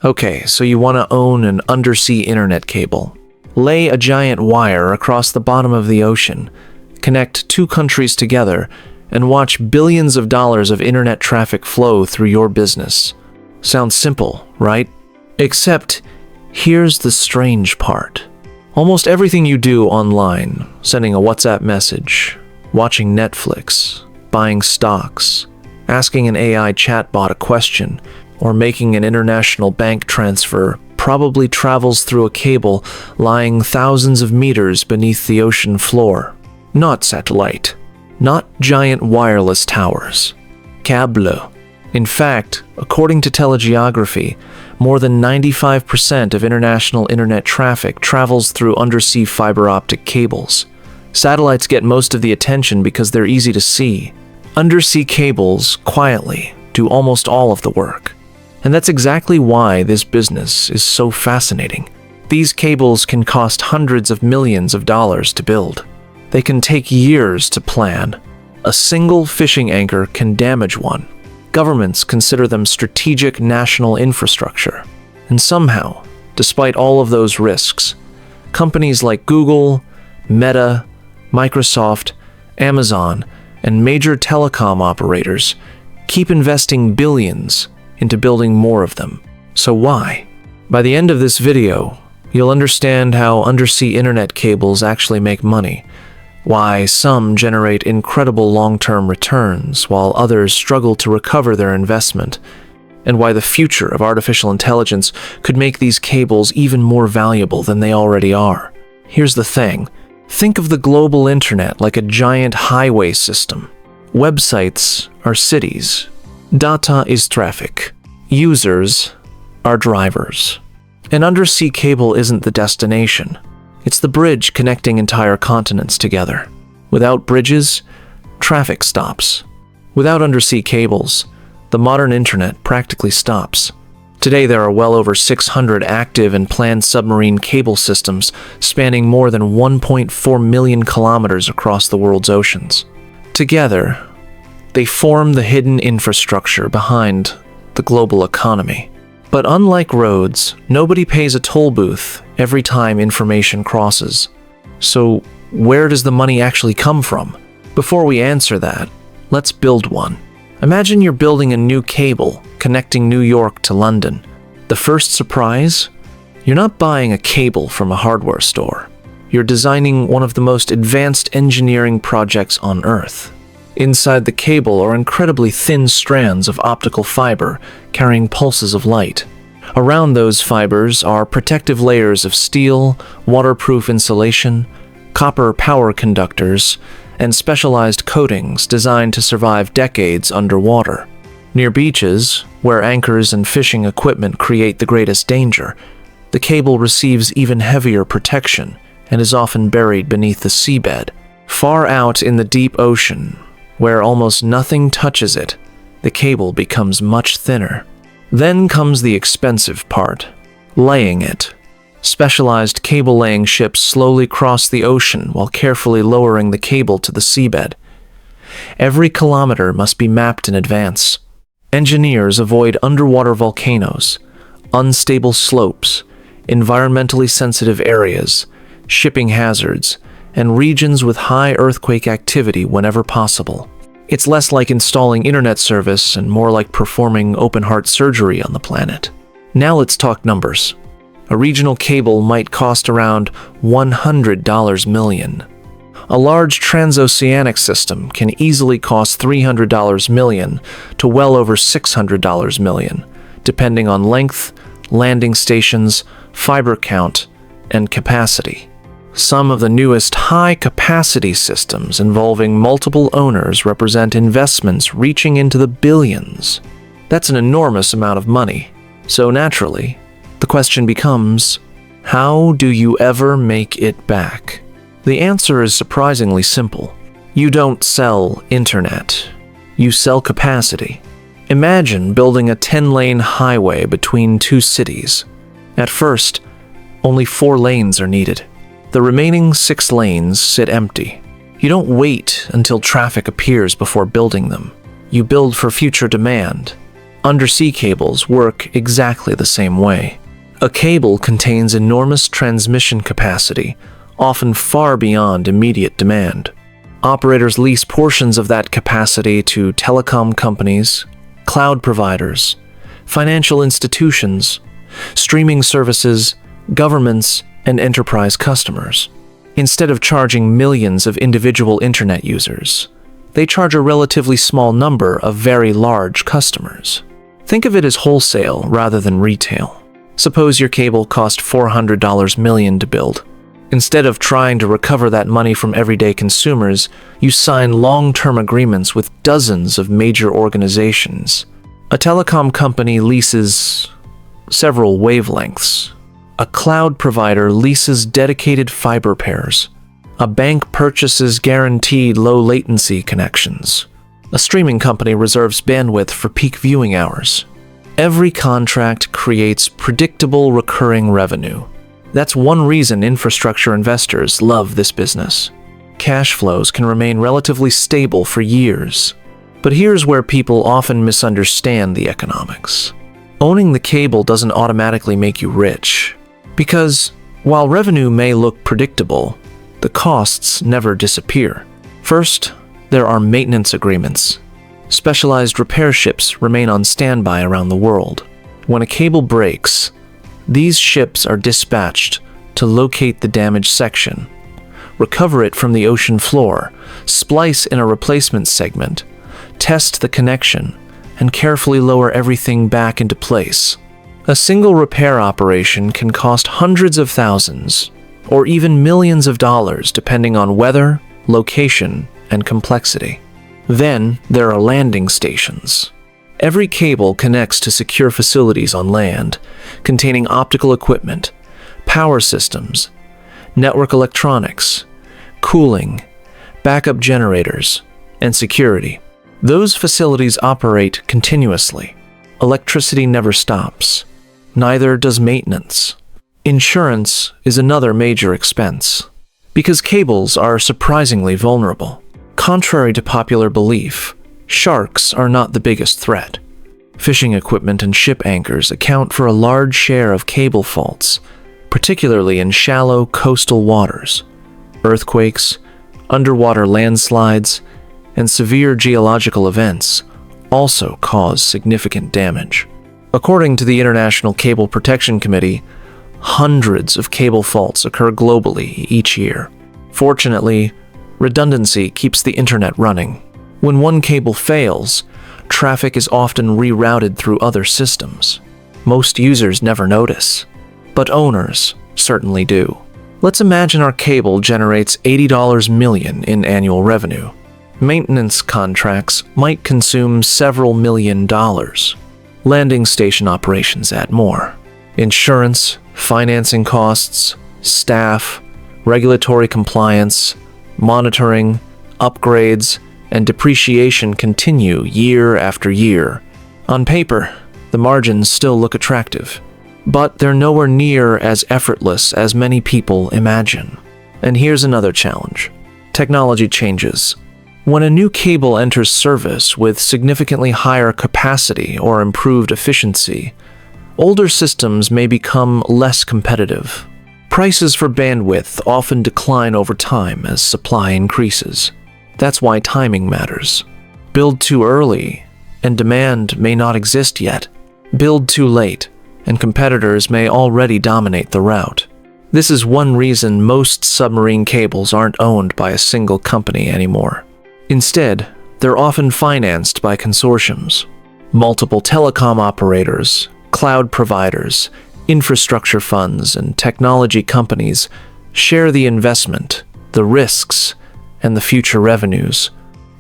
Okay, so you want to own an undersea internet cable. Lay a giant wire across the bottom of the ocean, connect two countries together, and watch billions of dollars of internet traffic flow through your business. Sounds simple, right? Except, here's the strange part. Almost everything you do online, sending a WhatsApp message, watching Netflix, buying stocks, asking an AI chatbot a question, or making an international bank transfer, probably travels through a cable lying thousands of meters beneath the ocean floor. Not satellite. Not giant wireless towers. Câble. In fact, according to telegeography, more than 95% of international internet traffic travels through undersea fiber optic cables. Satellites get most of the attention because they're easy to see. Undersea cables, quietly, do almost all of the work. And that's exactly why this business is so fascinating. These cables can cost hundreds of millions of dollars to build. They can take years to plan. A single fishing anchor can damage one. Governments consider them strategic national infrastructure. And somehow, despite all of those risks, companies like Google, Meta, Microsoft, Amazon, and major telecom operators keep investing billions into building more of them. So why? By the end of this video, you'll understand how undersea internet cables actually make money, why some generate incredible long-term returns while others struggle to recover their investment, and why the future of artificial intelligence could make these cables even more valuable than they already are. Here's the thing. Think of the global internet like a giant highway system. Websites are cities. Data is traffic. Users are drivers. An undersea cable isn't the destination. It's the bridge connecting entire continents together. Without bridges, traffic stops. Without undersea cables, the modern internet practically stops. Today there are well over 600 active and planned submarine cable systems spanning more than 1.4 million kilometers across the world's oceans. Together, they form the hidden infrastructure behind the global economy. But unlike roads, nobody pays a toll booth every time information crosses. So where does the money actually come from? Before we answer that, let's build one. Imagine you're building a new cable connecting New York to London. The first surprise? You're not buying a cable from a hardware store. You're designing one of the most advanced engineering projects on Earth. Inside the cable are incredibly thin strands of optical fiber carrying pulses of light. Around those fibers are protective layers of steel, waterproof insulation, copper power conductors, and specialized coatings designed to survive decades underwater. Near beaches, where anchors and fishing equipment create the greatest danger, the cable receives even heavier protection and is often buried beneath the seabed. Far out in the deep ocean, where almost nothing touches it, the cable becomes much thinner. Then comes the expensive part, laying it. Specialized cable-laying ships slowly cross the ocean while carefully lowering the cable to the seabed. Every kilometer must be mapped in advance. Engineers avoid underwater volcanoes, unstable slopes, environmentally sensitive areas, shipping hazards, and regions with high earthquake activity whenever possible. It's less like installing internet service and more like performing open-heart surgery on the planet. Now let's talk numbers. A regional cable might cost around $100 million. A large transoceanic system can easily cost $300 million to well over $600 million, depending on length, landing stations, fiber count, and capacity. Some of the newest high-capacity systems involving multiple owners represent investments reaching into the billions. That's an enormous amount of money. So naturally, the question becomes, how do you ever make it back? The answer is surprisingly simple. You don't sell internet. You sell capacity. Imagine building a 10-lane highway between two cities. At first, only 4 lanes are needed. The remaining 6 lanes sit empty. You don't wait until traffic appears before building them. You build for future demand. Undersea cables work exactly the same way. A cable contains enormous transmission capacity, often far beyond immediate demand. Operators lease portions of that capacity to telecom companies, cloud providers, financial institutions, streaming services, governments, and enterprise customers. Instead of charging millions of individual internet users, they charge a relatively small number of very large customers. Think of it as wholesale rather than retail. Suppose your cable cost $400 million to build. Instead of trying to recover that money from everyday consumers, you sign long-term agreements with dozens of major organizations. A telecom company leases several wavelengths. A cloud provider leases dedicated fiber pairs. A bank purchases guaranteed low-latency connections. A streaming company reserves bandwidth for peak viewing hours. Every contract creates predictable recurring revenue. That's one reason infrastructure investors love this business. Cash flows can remain relatively stable for years. But here's where people often misunderstand the economics. Owning the cable doesn't automatically make you rich. Because while revenue may look predictable, the costs never disappear. First, there are maintenance agreements. Specialized repair ships remain on standby around the world. When a cable breaks, these ships are dispatched to locate the damaged section, recover it from the ocean floor, splice in a replacement segment, test the connection, and carefully lower everything back into place. A single repair operation can cost hundreds of thousands, or even millions of dollars depending on weather, location, and complexity. Then there are landing stations. Every cable connects to secure facilities on land, containing optical equipment, power systems, network electronics, cooling, backup generators, and security. Those facilities operate continuously. Electricity never stops. Neither does maintenance. Insurance is another major expense, because cables are surprisingly vulnerable. Contrary to popular belief, sharks are not the biggest threat. Fishing equipment and ship anchors account for a large share of cable faults, particularly in shallow coastal waters. Earthquakes, underwater landslides, and severe geological events also cause significant damage. According to the International Cable Protection Committee, hundreds of cable faults occur globally each year. Fortunately, redundancy keeps the internet running. When one cable fails, traffic is often rerouted through other systems. Most users never notice, but owners certainly do. Let's imagine our cable generates $80 million in annual revenue. Maintenance contracts might consume several million dollars. Landing station operations add more. Insurance, financing costs, staff, regulatory compliance, monitoring, upgrades, and depreciation continue year after year. On paper, the margins still look attractive, but they're nowhere near as effortless as many people imagine. And here's another challenge. Technology changes. When a new cable enters service with significantly higher capacity or improved efficiency, older systems may become less competitive. Prices for bandwidth often decline over time as supply increases. That's why timing matters. Build too early, and demand may not exist yet. Build too late, and competitors may already dominate the route. This is one reason most submarine cables aren't owned by a single company anymore. Instead, they're often financed by consortiums. Multiple telecom operators, cloud providers, infrastructure funds, and technology companies share the investment, the risks, and the future revenues.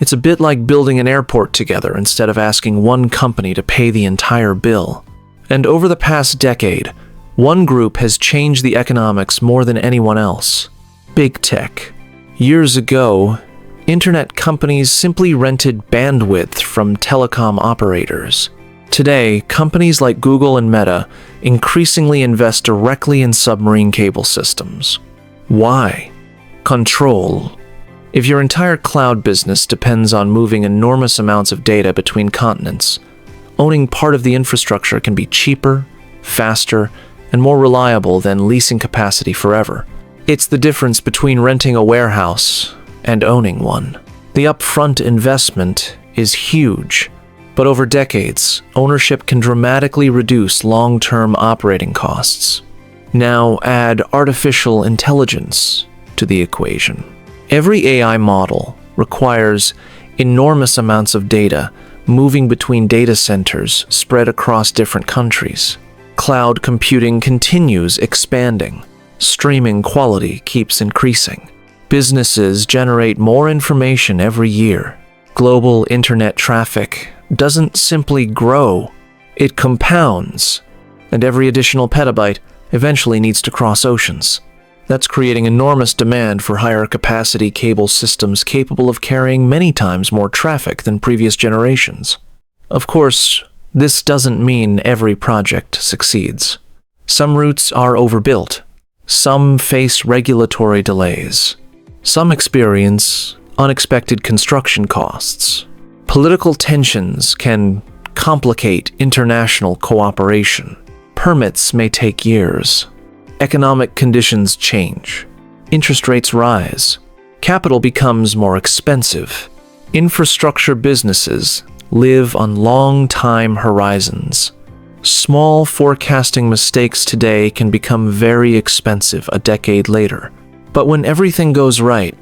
It's a bit like building an airport together instead of asking one company to pay the entire bill. And over the past decade, one group has changed the economics more than anyone else: big tech. Years ago, internet companies simply rented bandwidth from telecom operators. Today, companies like Google and Meta increasingly invest directly in submarine cable systems. Why? Control. If your entire cloud business depends on moving enormous amounts of data between continents, owning part of the infrastructure can be cheaper, faster, and more reliable than leasing capacity forever. It's the difference between renting a warehouse and owning one. The upfront investment is huge, but over decades, ownership can dramatically reduce long-term operating costs. Now add artificial intelligence to the equation. Every AI model requires enormous amounts of data moving between data centers spread across different countries. Cloud computing continues expanding. Streaming quality keeps increasing. Businesses generate more information every year. Global internet traffic doesn't simply grow, it compounds, and every additional petabyte eventually needs to cross oceans. That's creating enormous demand for higher capacity cable systems capable of carrying many times more traffic than previous generations. Of course, this doesn't mean every project succeeds. Some routes are overbuilt. Some face regulatory delays. Some experience unexpected construction costs. Political tensions can complicate international cooperation. Permits may take years. Economic conditions change. Interest rates rise. Capital becomes more expensive. Infrastructure businesses live on long time horizons. Small forecasting mistakes today can become very expensive a decade later. But when everything goes right,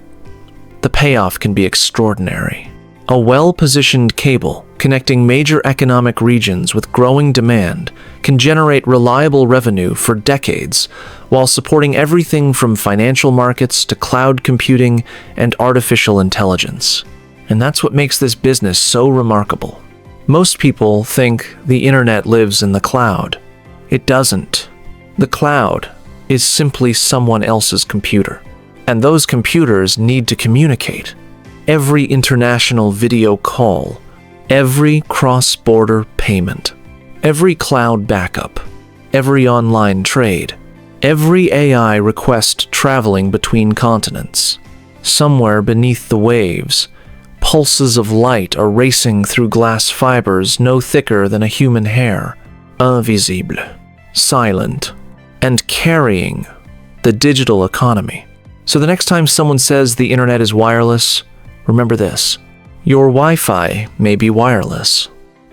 the payoff can be extraordinary. A well-positioned cable connecting major economic regions with growing demand can generate reliable revenue for decades while supporting everything from financial markets to cloud computing and artificial intelligence. And that's what makes this business so remarkable. Most people think the internet lives in the cloud. It doesn't. The cloud is simply someone else's computer. And those computers need to communicate. Every international video call, every cross-border payment, every cloud backup, every online trade, every AI request traveling between continents. Somewhere beneath the waves, pulses of light are racing through glass fibers no thicker than a human hair, invisible, silent, and carrying the digital economy. So the next time someone says the internet is wireless, remember this. Your Wi-Fi may be wireless.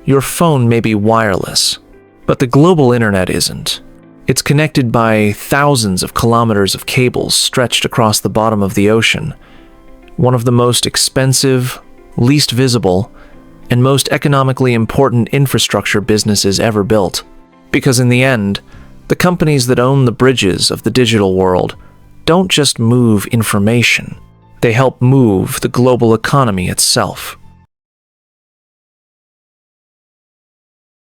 Your phone may be wireless. But the global internet isn't. It's connected by thousands of kilometers of cables stretched across the bottom of the ocean. One of the most expensive, least visible, and most economically important infrastructure businesses ever built. Because in the end, the companies that own the bridges of the digital world don't just move information, they help move the global economy itself.